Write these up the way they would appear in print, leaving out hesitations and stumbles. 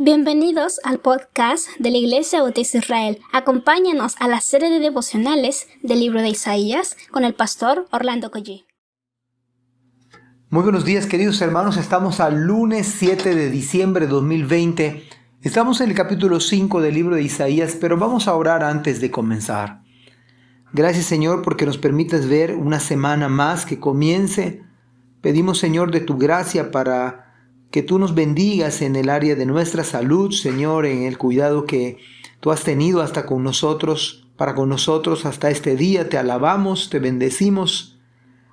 Bienvenidos al podcast de la Iglesia Bautista Israel. Acompáñanos a la serie de devocionales del libro de Isaías con el pastor Orlando Collie. Muy buenos días, queridos hermanos. Estamos al lunes 7 de diciembre de 2020. Estamos en el capítulo 5 del libro de Isaías, pero vamos a orar antes de comenzar. Gracias, Señor, porque nos permites ver una semana más que comience. Pedimos, Señor, de tu gracia para que tú nos bendigas en el área de nuestra salud, Señor, en el cuidado que tú has tenido hasta con nosotros, para con nosotros hasta este día. Te alabamos, te bendecimos.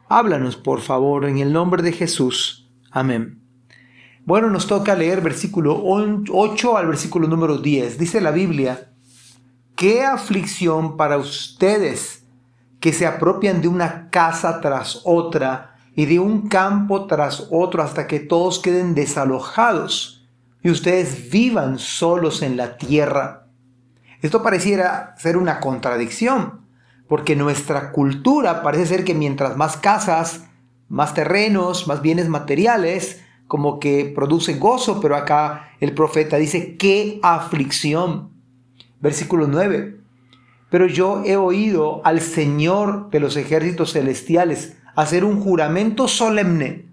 Háblanos, por favor, en el nombre de Jesús. Amén. Bueno, nos toca leer versículo 8 al versículo número 10. Dice la Biblia: ¡qué aflicción para ustedes que se apropian de una casa tras otra y de un campo tras otro hasta que todos queden desalojados y ustedes vivan solos en la tierra! Esto pareciera ser una contradicción, porque nuestra cultura parece ser que mientras más casas, más terrenos, más bienes materiales, como que produce gozo, pero acá el profeta dice: ¡qué aflicción! Versículo 9. Pero yo he oído al Señor de los ejércitos celestiales hacer un juramento solemne.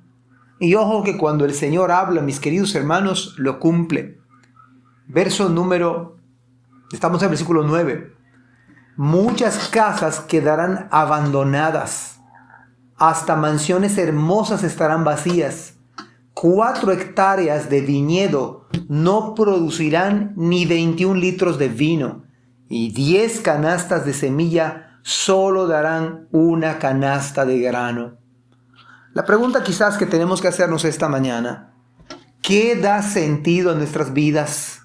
Y ojo que cuando el Señor habla, mis queridos hermanos, lo cumple. Estamos en el versículo 9. Muchas casas quedarán abandonadas, hasta mansiones hermosas estarán vacías. 4 hectáreas de viñedo no producirán ni 21 litros de vino, y 10 canastas de semilla solo darán una canasta de grano. La pregunta quizás que tenemos que hacernos esta mañana: ¿qué da sentido a nuestras vidas?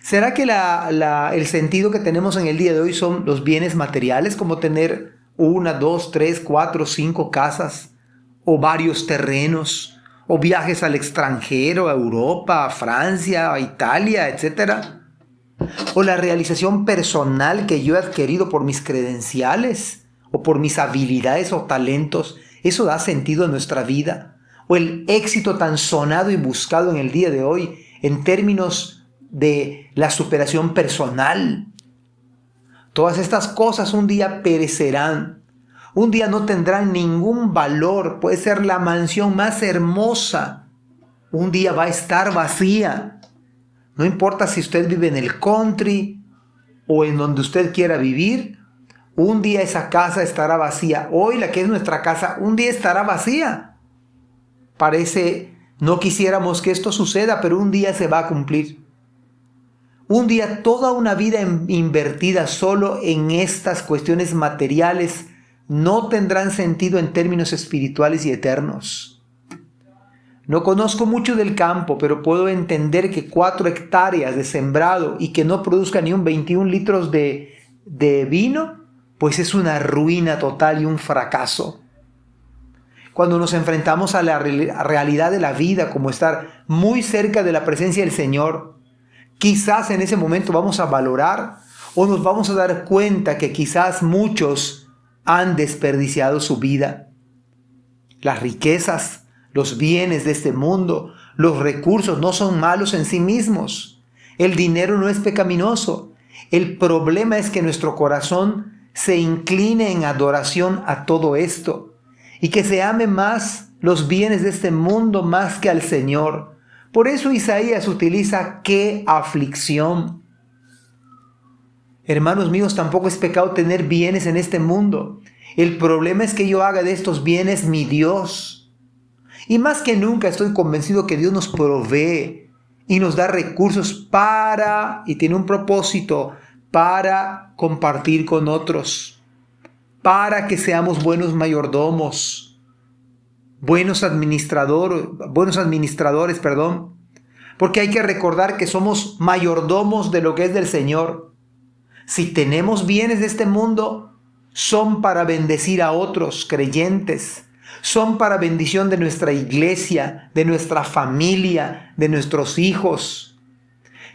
¿Será que el sentido que tenemos en el día de hoy son los bienes materiales, como tener 1, 2, 3, 4, 5 casas, o varios terrenos, o viajes al extranjero, a Europa, a Francia, a Italia, etcétera? ¿O la realización personal que yo he adquirido por mis credenciales, o por mis habilidades o talentos? ¿Eso da sentido a nuestra vida? ¿O el éxito tan sonado y buscado en el día de hoy en términos de la superación personal? Todas estas cosas un día perecerán. Un día no tendrán ningún valor. Puede ser la mansión más hermosa. Un día va a estar vacía. No importa si usted vive en el country o en donde usted quiera vivir, un día esa casa estará vacía. Hoy la que es nuestra casa, un día estará vacía. No quisiéramos que esto suceda, pero un día se va a cumplir. Un día toda una vida invertida solo en estas cuestiones materiales no tendrán sentido en términos espirituales y eternos. No conozco mucho del campo, pero puedo entender que 4 hectáreas de sembrado y que no produzca ni un 21 litros de vino, pues es una ruina total y un fracaso. Cuando nos enfrentamos a la realidad de la vida, como estar muy cerca de la presencia del Señor, quizás en ese momento vamos a valorar o nos vamos a dar cuenta que quizás muchos han desperdiciado su vida. Las riquezas, los bienes de este mundo, los recursos no son malos en sí mismos. El dinero no es pecaminoso. El problema es que nuestro corazón se incline en adoración a todo esto y que se ame más los bienes de este mundo más que al Señor. Por eso Isaías utiliza ¡qué aflicción! Hermanos míos, tampoco es pecado tener bienes en este mundo. El problema es que yo haga de estos bienes mi Dios. Y más que nunca estoy convencido que Dios nos provee y nos da recursos y tiene un propósito para compartir con otros, para que seamos buenos mayordomos, buenos administradores, porque hay que recordar que somos mayordomos de lo que es del Señor. Si tenemos bienes de este mundo, son para bendecir a otros creyentes, son para bendición de nuestra iglesia, de nuestra familia, de nuestros hijos.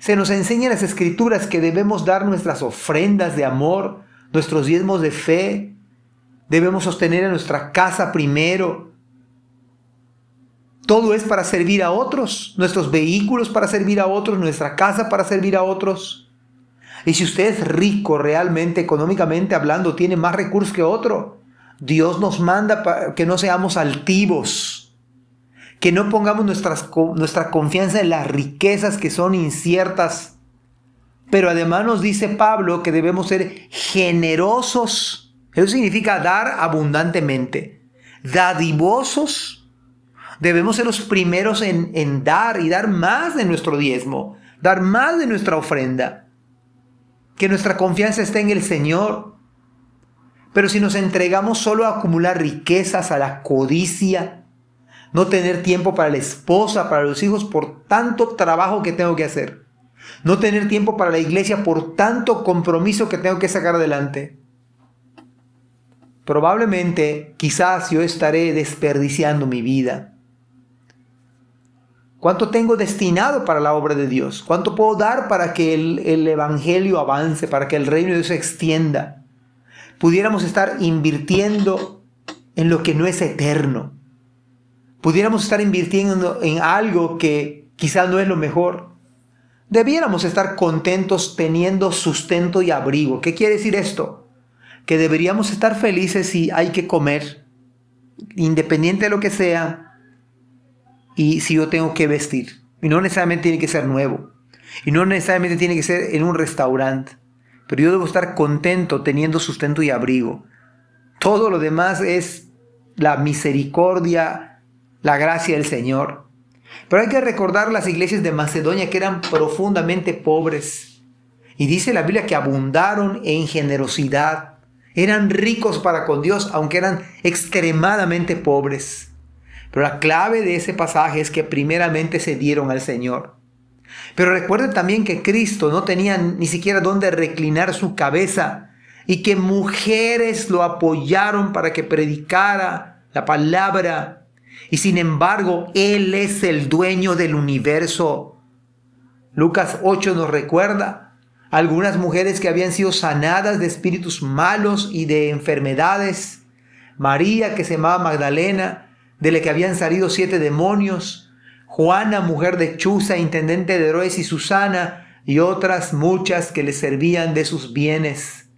Se nos enseña en las Escrituras que debemos dar nuestras ofrendas de amor, nuestros diezmos de fe. Debemos sostener a nuestra casa primero. Todo es para servir a otros, nuestros vehículos para servir a otros, nuestra casa para servir a otros. Y si usted es rico realmente, económicamente hablando, tiene más recursos que otro, Dios nos manda que no seamos altivos, que no pongamos nuestra confianza en las riquezas que son inciertas. Pero además nos dice Pablo que debemos ser generosos. Eso significa dar abundantemente, dadivosos. Debemos ser los primeros en dar y dar más de nuestro diezmo, dar más de nuestra ofrenda. Que nuestra confianza esté en el Señor. Pero si nos entregamos solo a acumular riquezas, a la codicia, no tener tiempo para la esposa, para los hijos, por tanto trabajo que tengo que hacer, no tener tiempo para la iglesia por tanto compromiso que tengo que sacar adelante, probablemente, quizás yo estaré desperdiciando mi vida. ¿Cuánto tengo destinado para la obra de Dios? ¿Cuánto puedo dar para que el evangelio avance, para que el reino de Dios se extienda? Pudiéramos estar invirtiendo en lo que no es eterno. Pudiéramos estar invirtiendo en algo que quizás no es lo mejor. Debiéramos estar contentos teniendo sustento y abrigo. ¿Qué quiere decir esto? Que deberíamos estar felices si hay que comer, independiente de lo que sea, y si yo tengo que vestir. Y no necesariamente tiene que ser nuevo. Y no necesariamente tiene que ser en un restaurante. Pero yo debo estar contento teniendo sustento y abrigo. Todo lo demás es la misericordia, la gracia del Señor. Pero hay que recordar las iglesias de Macedonia que eran profundamente pobres. Y dice la Biblia que abundaron en generosidad. Eran ricos para con Dios, aunque eran extremadamente pobres. Pero la clave de ese pasaje es que primeramente se dieron al Señor. Pero recuerden también que Cristo no tenía ni siquiera dónde reclinar su cabeza y que mujeres lo apoyaron para que predicara la palabra. Y sin embargo, Él es el dueño del universo. Lucas 8 nos recuerda algunas mujeres que habían sido sanadas de espíritus malos y de enfermedades. María, que se llamaba Magdalena, de la que habían salido 7 demonios, Juana, mujer de Chuza, intendente de Herodes, y Susana, y otras muchas que le servían de sus bienes.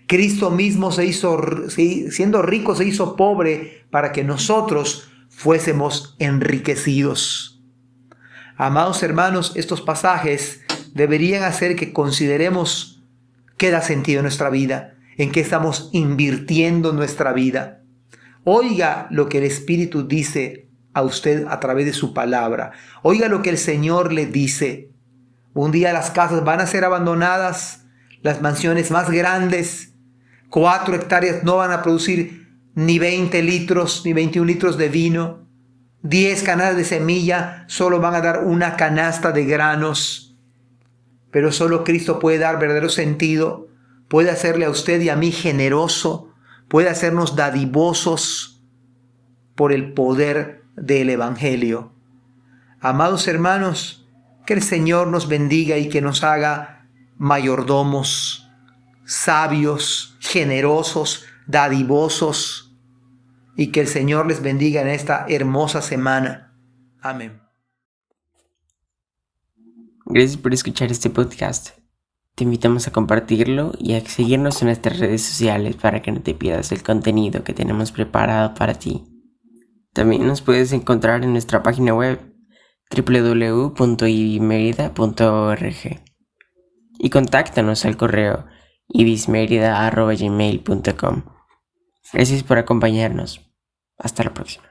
Cristo mismo siendo rico, se hizo pobre para que nosotros fuésemos enriquecidos. Amados hermanos, estos pasajes deberían hacer que consideremos qué da sentido en nuestra vida, en qué estamos invirtiendo nuestra vida. Oiga lo que el Espíritu dice a usted a través de su palabra. Oiga lo que el Señor le dice. Un día las casas van a ser abandonadas, las mansiones más grandes, 4 hectáreas no van a producir ni 20 litros, ni 21 litros de vino. 10 canastas de semilla solo van a dar una canasta de granos. Pero solo Cristo puede dar verdadero sentido, puede hacerle a usted y a mí generoso, puede hacernos dadivosos por el poder del Evangelio. Amados hermanos, que el Señor nos bendiga y que nos haga mayordomos, sabios, generosos, dadivosos, y que el Señor les bendiga en esta hermosa semana. Amén. Gracias por escuchar este podcast. Te invitamos a compartirlo y a seguirnos en nuestras redes sociales para que no te pierdas el contenido que tenemos preparado para ti. También nos puedes encontrar en nuestra página web www.ibismerida.org y contáctanos al correo ibismerida@gmail.com. Gracias por acompañarnos. Hasta la próxima.